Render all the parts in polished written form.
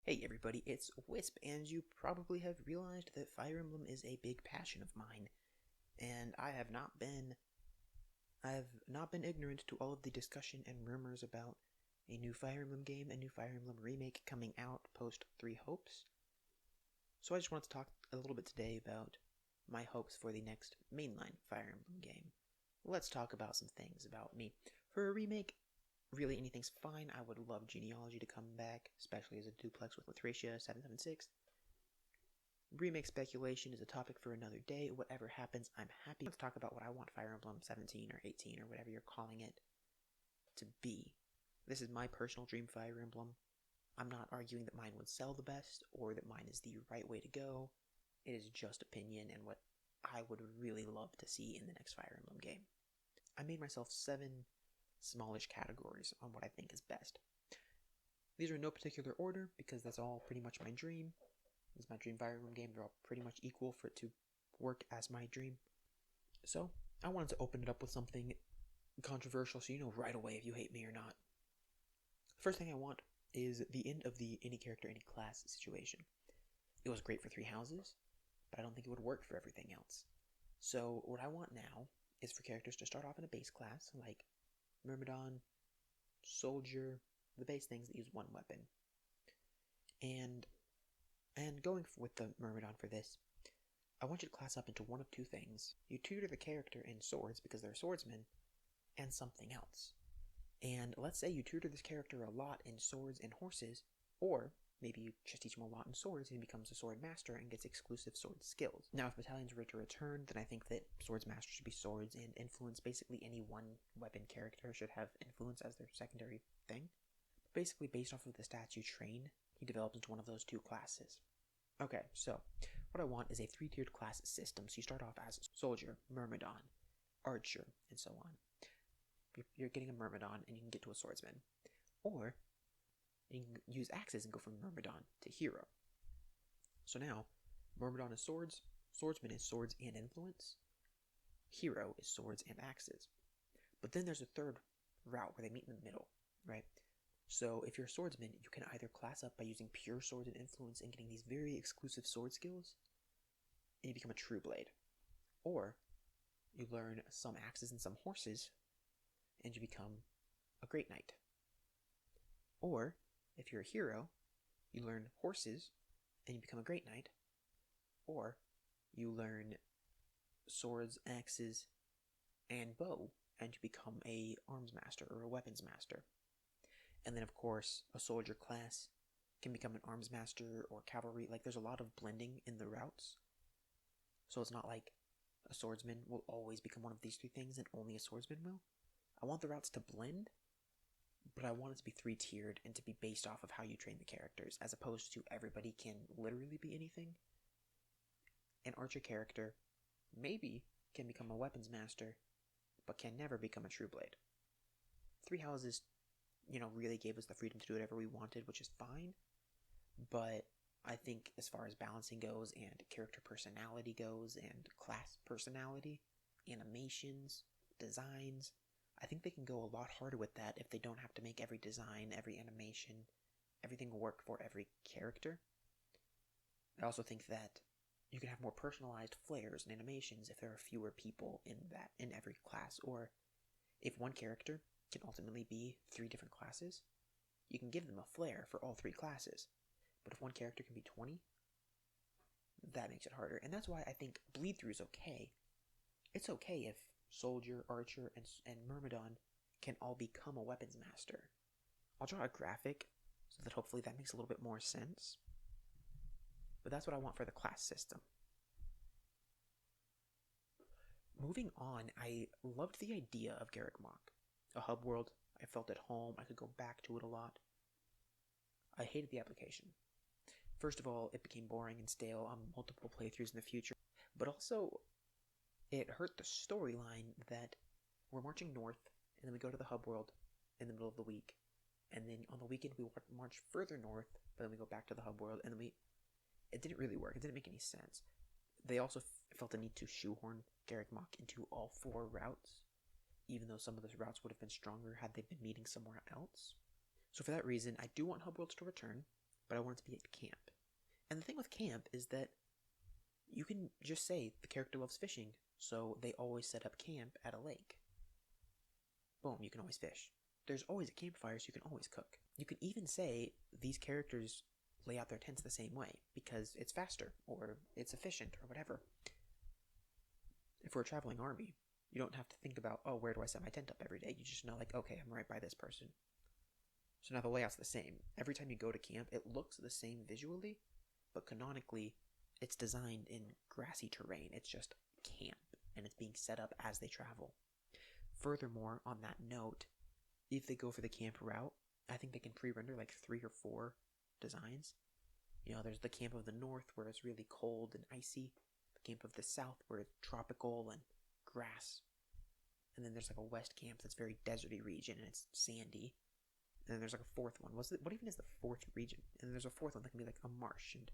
Hey everybody, it's Wisp, and you probably have realized that Fire Emblem is a big passion of mine, and I have not been ignorant to all of the discussion and rumors about a new Fire Emblem game, a new Fire Emblem remake coming out post Three Hopes. So I just wanted to talk a little bit today about my hopes for the next mainline Fire Emblem game. Let's talk about some things about me. For a remake, really anything's fine. I would love Genealogy to come back, especially as a duplex with Lathracia 776. Remake speculation is a topic for another day. Whatever happens, I'm happy. Let's talk about what I want Fire Emblem 17 or 18 or whatever you're calling it to be. This is my personal dream Fire Emblem. I'm not arguing that mine would sell the best or that mine is the right way to go. It is just opinion and what I would really love to see in the next Fire Emblem game. I made myself 7 smallish categories on what I think is best. These are in no particular order because that's all pretty much my dream. This is my dream Fire Emblem game. They're all pretty much equal for it to work as my dream. So I wanted to open it up with something controversial so you know right away if you hate me or not. First thing I want is the end of the any character, any class situation. It was great for 3 houses, but I don't think it would work for everything else. So what I want now is for characters to start off in a base class, like Myrmidon, Soldier, the base things that use one weapon. And going with the Myrmidon for this, I want you to class up into one of 2 things. You tutor the character in swords because they're swordsmen, and something else. And let's say you tutor this character a lot in swords and horses, or maybe you just teach him a lot in swords and he becomes a sword master and gets exclusive sword skills. Now, if battalions were to return, then I think that swords master should be swords and influence. Basically, any one weapon character should have influence as their secondary thing. Basically, based off of the stats you train, he develops into one of those 2 classes. Okay, so what I want is a 3-tiered class system. So you start off as Soldier, Myrmidon, Archer, and so on. You're getting a Myrmidon and you can get to a Swordsman. Or you can use axes and go from Myrmidon to Hero. So now, Myrmidon is swords, Swordsman is swords and influence, Hero is swords and axes. But then there's a third route where they meet in the middle, right? So if you're a swordsman, you can either class up by using pure swords and influence and getting these very exclusive sword skills, and you become a true blade. Or you learn some axes and some horses, and you become a great knight. Or if you're a hero, you learn horses, and you become a great knight. Or you learn swords, axes, and bow, and you become a arms master or a weapons master. And then, of course, a soldier class can become an arms master or cavalry. Like, there's a lot of blending in the routes. So it's not like a swordsman will always become one of these 3 things and only a swordsman will. I want the routes to blend, but I want it to be 3-tiered and to be based off of how you train the characters, as opposed to everybody can literally be anything. An archer character maybe can become a weapons master, but can never become a true blade. 3 houses really gave us the freedom to do whatever we wanted, which is fine. But I think as far as balancing goes and character personality goes and class personality, animations, designs, I think they can go a lot harder with that if they don't have to make every design, every animation, everything work for every character. I also think that you can have more personalized flares and animations if there are fewer people in every class, or if one character can ultimately be 3 different classes, you can give them a flare for all 3 classes. But if one character can be 20, that makes it harder. And that's why I think bleed through is okay. It's okay if Soldier, Archer, and Myrmidon can all become a weapons master. I'll draw a graphic so that hopefully that makes a little bit more sense. But that's what I want for the class system. Moving on, I loved the idea of Garrick Mach. A hub world, I felt at home, I could go back to it a lot. I hated the application. First of all, it became boring and stale on multiple playthroughs in the future, but also it hurt the storyline that we're marching north, and then we go to the hub world in the middle of the week, and then on the weekend we march further north, but then we go back to the hub world, and then it didn't really work. It didn't make any sense. They also felt a need to shoehorn Garrick Mach into all 4 routes, even though some of those routes would have been stronger had they been meeting somewhere else. So for that reason, I do want hub worlds to return, but I want it to be at camp. And the thing with camp is that you can just say the character loves fishing, so they always set up camp at a lake. Boom, you can always fish. There's always a campfire, so you can always cook. You can even say these characters lay out their tents the same way because it's faster or it's efficient or whatever. If we're a traveling army, you don't have to think about, oh, where do I set my tent up every day? You just know, like, okay, I'm right by this person. So now the layout's the same. Every time you go to camp, it looks the same visually, but canonically, it's designed in grassy terrain. It's just camp, and it's being set up as they travel. Furthermore, on that note, if they go for the camp route, I think they can pre-render like 3 or 4 designs. You know, there's the camp of the north where it's really cold and icy, the camp of the south where it's tropical and grass, and then there's like a west camp that's very deserty region and it's sandy, and then there's like a fourth one. What even is the fourth region? And then there's a fourth one that can be like a marsh, and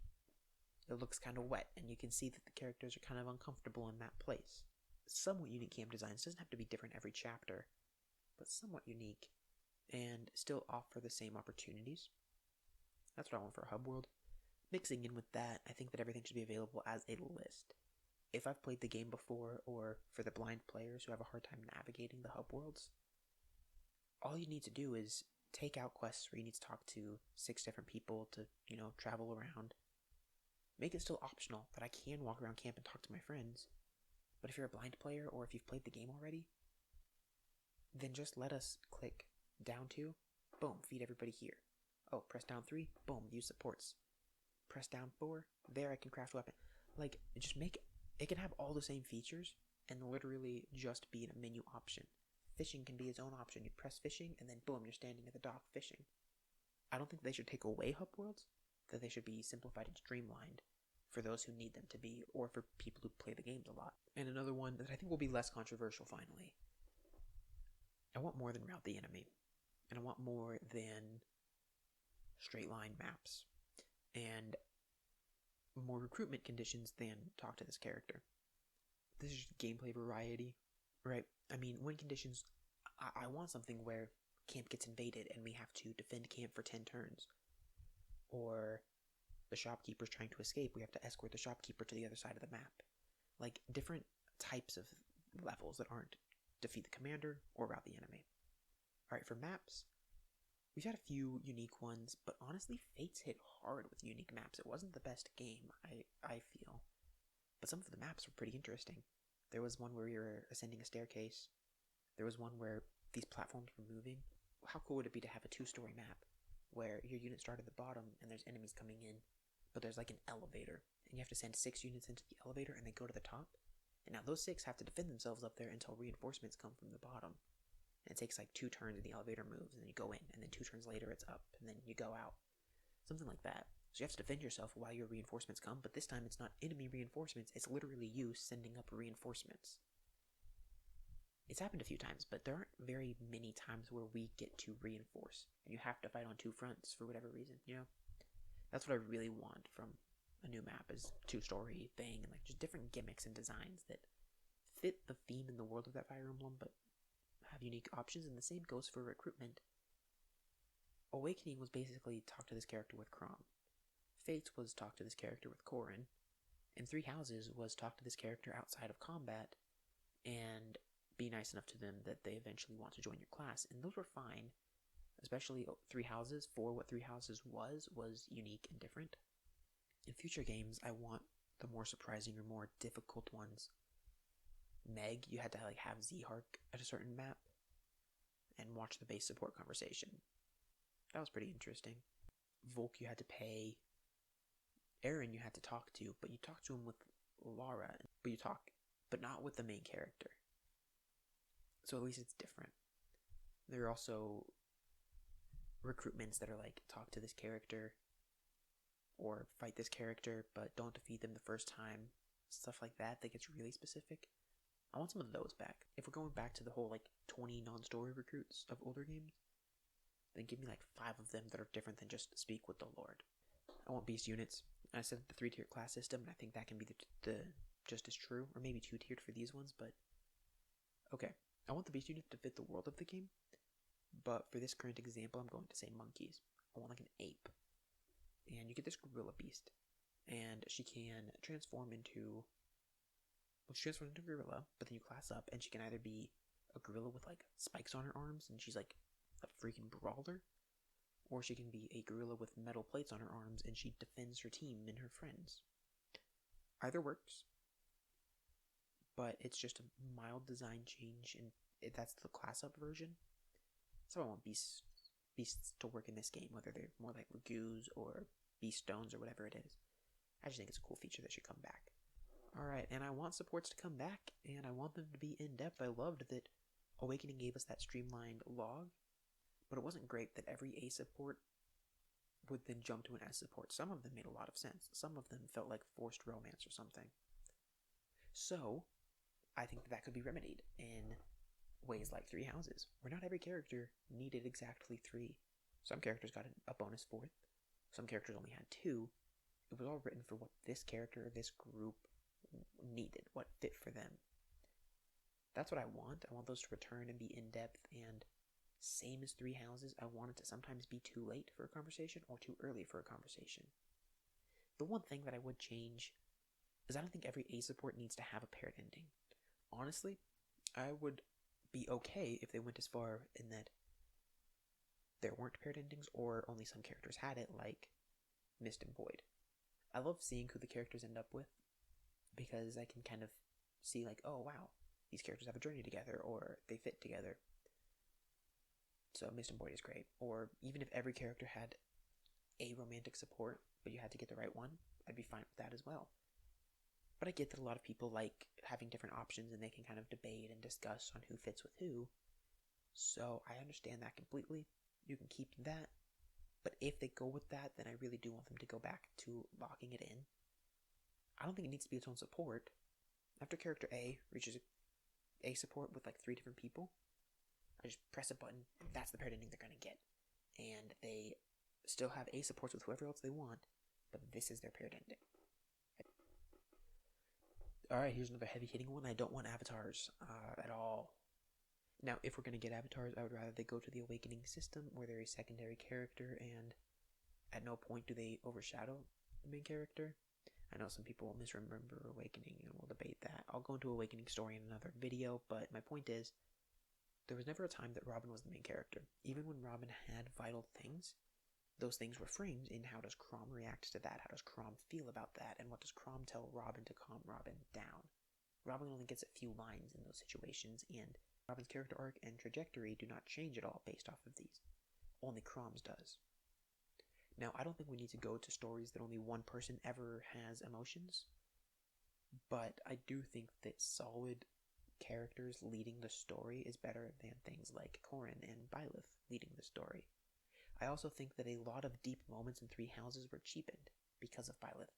it looks kind of wet, and you can see that the characters are kind of uncomfortable in that place. Somewhat unique camp designs. Doesn't have to be different every chapter, but somewhat unique, and still offer the same opportunities. That's what I want for a hub world. Mixing in with that, I think that everything should be available as a list. If I've played the game before, or for the blind players who have a hard time navigating the hub worlds, all you need to do is take out quests where you need to talk to 6 different people to, travel around. Make it still optional that I can walk around camp and talk to my friends. But if you're a blind player, or if you've played the game already, then just let us click down 2, boom, feed everybody here. Oh, press down 3, boom, use supports. Press down 4, there I can craft weapon. Like, just make it can have all the same features and literally just be in a menu option. Fishing can be its own option. You press fishing and then boom, you're standing at the dock fishing. I don't think they should take away hub worlds, that they should be simplified and streamlined for those who need them to be, or for people who play the games a lot. And another one that I think will be less controversial finally. I want more than route the enemy. And I want more than straight line maps. And more recruitment conditions than talk to this character. This is just gameplay variety, right? I mean, win conditions, I want something where camp gets invaded and we have to defend camp for 10 turns. Or the shopkeeper's trying to escape, we have to escort the shopkeeper to the other side of the map. Like, different types of levels that aren't defeat the commander or rout the enemy. Alright, for maps, we've had a few unique ones, but honestly, Fates hit hard with unique maps. It wasn't the best game, I feel. But some of the maps were pretty interesting. There was one where you were ascending a staircase. There was one where these platforms were moving. How cool would it be to have a 2-story map where your units start at the bottom and there's enemies coming in, but there's like an elevator, and you have to send 6 units into the elevator and they go to the top? And now those 6 have to defend themselves up there until reinforcements come from the bottom. And it takes like 2 turns and the elevator moves, and then you go in, and then 2 turns later it's up, and then you go out. Something like that. So you have to defend yourself while your reinforcements come, but this time it's not enemy reinforcements, it's literally you sending up reinforcements. It's happened a few times, but there aren't very many times where we get to reinforce, and you have to fight on 2 fronts for whatever reason, That's what I really want from a new map, is 2-story thing, and like just different gimmicks and designs that fit the theme in the world of that Fire Emblem, but have unique options, and the same goes for recruitment. Awakening was basically talk to this character with Chrom. Fates was talk to this character with Corrin. And 3 Houses was talk to this character outside of combat and be nice enough to them that they eventually want to join your class. And those were fine, especially 3 Houses. For what 3 Houses was unique and different. In future games, I want the more surprising or more difficult ones. Meg, you had to have Z-Hark at a certain map and watch the base support conversation. That was pretty interesting. Volk, you had to pay. Aaron, you had to talk to, but you talked to him with Lara, but not with the main character. So at least it's different. There are also recruitments that are like, talk to this character or fight this character, but don't defeat them the first time. Stuff like that gets really specific. I want some of those back. If we're going back to the whole 20 non-story recruits of older games, then give me 5 of them that are different than just speak with the Lord. I want beast units. I said the 3-tier class system, and I think that can be the just as true, or maybe 2-tiered for these ones, but okay. I want the beast unit to fit the world of the game, but for this current example, I'm going to say monkeys. I want an ape. you get this gorilla beast, and she can transform into... Well, she transforms into a gorilla, but then you class up, and she can either be a gorilla with, like, spikes on her arms, and she's, like, a freaking brawler, or she can be a gorilla with metal plates on her arms, and she defends her team and her friends. Either works, but it's just a mild design change, and that's the class-up version. So I want beasts to work in this game, whether they're more like Lagoos or Beast Stones or whatever it is. I just think it's a cool feature that should come back. Alright, and I want supports to come back, and I want them to be in-depth. I loved that Awakening gave us that streamlined log, but it wasn't great that every A support would then jump to an S support. Some of them made a lot of sense. Some of them felt like forced romance or something. So, I think that could be remedied in ways like 3 houses, where not every character needed exactly 3. Some characters got a bonus 4th. Some characters only had 2. It was all written for what this character or this group needed, what fit for them. That's what I want. I want those to return and be in-depth, and same as 3 houses, I want it to sometimes be too late for a conversation or too early for a conversation. The one thing that I would change is I don't think every A support needs to have a paired ending. Honestly, I would be okay if they went as far in that there weren't paired endings or only some characters had it, like Mist and Void. I love seeing who the characters end up with, because I can kind of see like, oh wow, these characters have a journey together, or they fit together. So Mist and Void is great. Or even if every character had a romantic support, but you had to get the right one, I'd be fine with that as well. But I get that a lot of people like having different options, and they can kind of debate and discuss on who fits with who. So I understand that completely. You can keep that. But if they go with that, then I really do want them to go back to locking it in. I don't think it needs to be its own support. After character A reaches A support with like 3 different people, I just press a button, and that's the paired ending they're going to get. And they still have A supports with whoever else they want, but this is their paired ending. Alright, here's another heavy-hitting one. I don't want avatars at all. Now, if we're going to get avatars, I would rather they go to the Awakening system, where they're a secondary character, and at no point do they overshadow the main character. I know some people misremember Awakening, and we'll debate that. I'll go into Awakening story in another video, but my point is, there was never a time that Robin was the main character. Even when Robin had vital things, those things were framed in how does Chrom react to that, how does Chrom feel about that, and what does Chrom tell Robin to calm Robin down. Robin only gets a few lines in those situations, and Robin's character arc and trajectory do not change at all based off of these. Only Chrom's does. Now, I don't think we need to go to stories that only one person ever has emotions, but I do think that solid characters leading the story is better than things like Corrin and Byleth leading the story. I also think that a lot of deep moments in 3 houses were cheapened because of Byleth.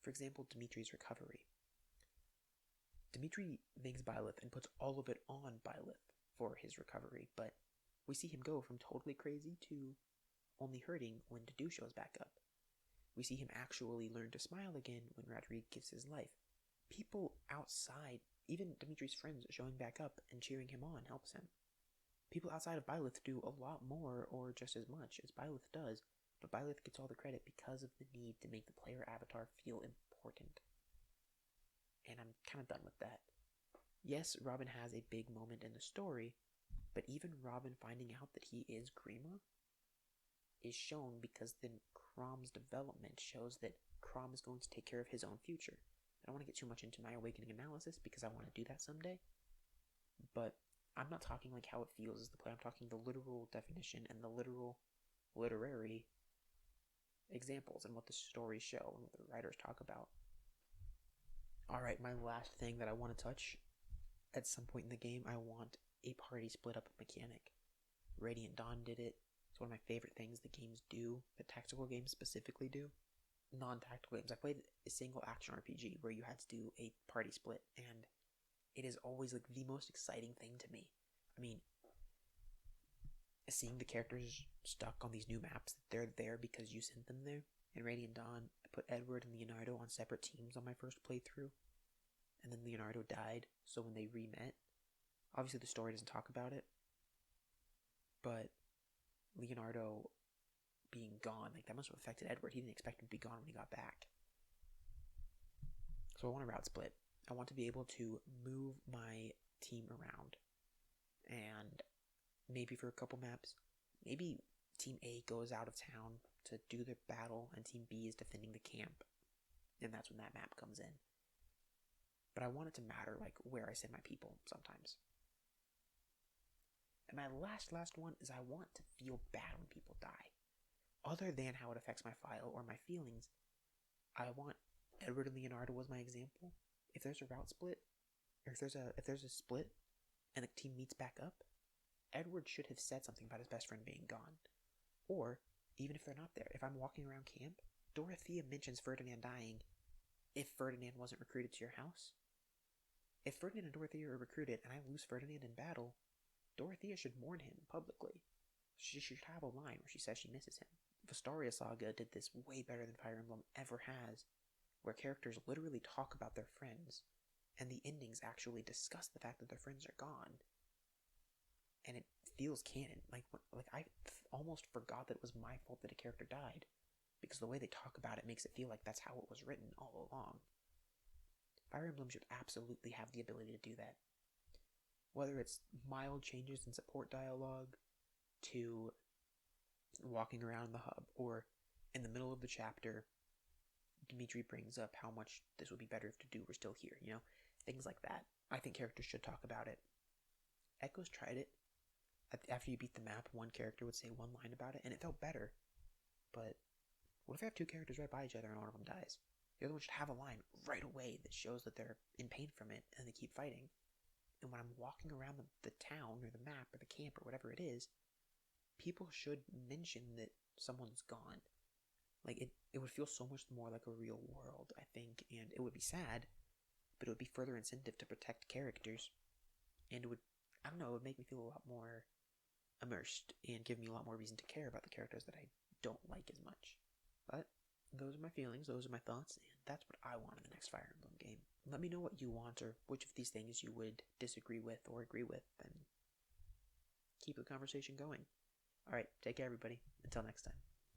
For example, Dimitri's recovery. Dimitri makes Byleth and puts all of it on Byleth for his recovery, but we see him go from totally crazy to only hurting when Dedue shows back up. We see him actually learn to smile again when Rodrigue gives his life. People outside, even Dimitri's friends showing back up and cheering him on helps him. People outside of Byleth do a lot more or just as much as Byleth does, but Byleth gets all the credit because of the need to make the player avatar feel important. And I'm kind of done with that. Yes, Robin has a big moment in the story, but even Robin finding out that he is Grima is shown because then Chrom's development shows that Chrom is going to take care of his own future. I don't want to get too much into my Awakening analysis because I want to do that someday, but I'm not talking like how it feels as the player. I'm talking the literal definition and the literal literary examples and what the stories show and what the writers talk about. Alright, my last thing that I want to touch. At some point in the game, I want a party split up mechanic. Radiant Dawn did it. It's one of my favorite things the games do, that tactical games specifically do. Non-tactical games. I played a single action RPG where you had to do a party split, and it is always like the most exciting thing to me. I mean, seeing the characters stuck on these new maps, they're there because you sent them there. In Radiant Dawn, I put Edward and Leonardo on separate teams on my first playthrough, and then Leonardo died, so when they re-met, obviously the story doesn't talk about it, but Leonardo being gone. Like, that must have affected Edward. He didn't expect him to be gone when he got back. So I want a route split. I want to be able to move my team around. And maybe for a couple maps, maybe Team A goes out of town to do their battle, and Team B is defending the camp. And that's when that map comes in. But I want it to matter, like, where I send my people sometimes. And my last one is I want to feel bad when people die. Other than how it affects my file or my feelings, I want Edward and Leonardo as my example. If there's a route split, or if there's a split, and the team meets back up, Edward should have said something about his best friend being gone. Or, even if they're not there, if I'm walking around camp, Dorothea mentions Ferdinand dying if Ferdinand wasn't recruited to your house. If Ferdinand and Dorothea are recruited and I lose Ferdinand in battle, Dorothea should mourn him publicly. She should have a line where she says she misses him. Vestoria Saga did this way better than Fire Emblem ever has, where characters literally talk about their friends, and the endings actually discuss the fact that their friends are gone. And it feels canon. Like I almost forgot that it was my fault that a character died, because the way they talk about it makes it feel like that's how it was written all along. Fire Emblem should absolutely have the ability to do that. Whether it's mild changes in support dialogue, to walking around the hub, or in the middle of the chapter, Dimitri brings up how much this would be better if Dudu were still here, you know? Things like that. I think characters should talk about it. Echoes tried it. After you beat the map, one character would say one line about it, and it felt better. But what if I have two characters right by each other and one of them dies? The other one should have a line right away that shows that they're in pain from it, and they keep fighting. And when I'm walking around the town, or the map, or the camp, or whatever it is, people should mention that someone's gone. Like, it would feel so much more like a real world, I think, and it would be sad, but it would be further incentive to protect characters, and it would, I don't know, it would make me feel a lot more immersed, and give me a lot more reason to care about the characters that I don't like as much. But those are my feelings, those are my thoughts, and that's what I want in the next Fire Emblem game. Let me know what you want, or which of these things you would disagree with or agree with, and keep the conversation going. Alright, take care everybody. Until next time.